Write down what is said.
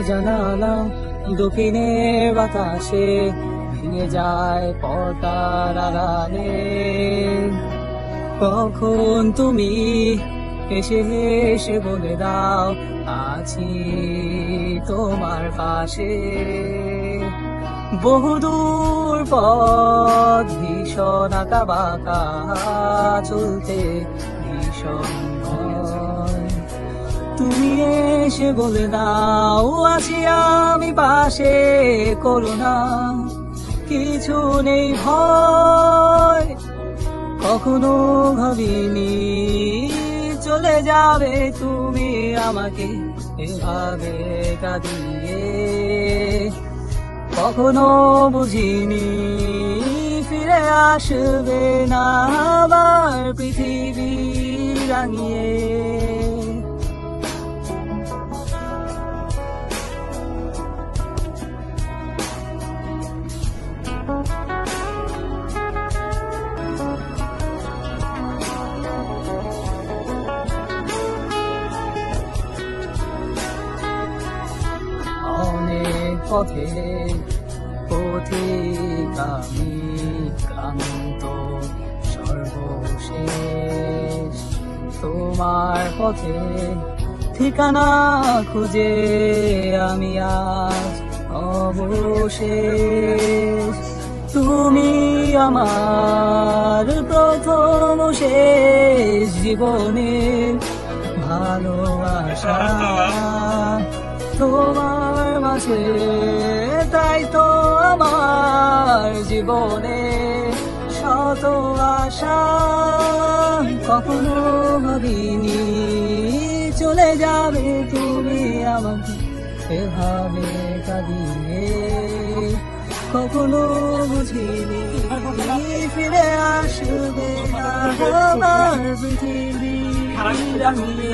জানালা দক্ষিণের বাতাসে ভেঙে যায় পর্দার আড়ালে। কখন তুমি এসে এসে বলে দাও আছি তোমার পাশে। বহুদূর পথ ভীষণ আঁকা বাঁকা, চলতে ভীষণ ভয়। তুমি এসে বলে দাও আছি আমি পাশে, করুণা কিছু নেই ভয়। কখনো ভাবিনি চলে যাবে তুমি আমাকে এভাবে কাঁদিয়ে। কখনো বুঝিনি ফিরে আসবে না আবার পৃথিবী রাঙিয়ে। অনেক পথে পথিক আমি, ক্লান্ত সর্বশেষ তোমার পথে ঠিকানা খুঁজে আমি আজ অবশেষ। তুমি আমার প্রথম শেষ জীবনের ভালোবাসা তোমার মাঝে, তাই তো আমার জীবনে শত আশা। কখনো ভাবিনি চলে যাবে তুমি আমাকে এভাবে কাঁদিয়ে। কখনো বুঝিনি ফিরে আসবে না আবার পৃথিবী রাঙিয়ে।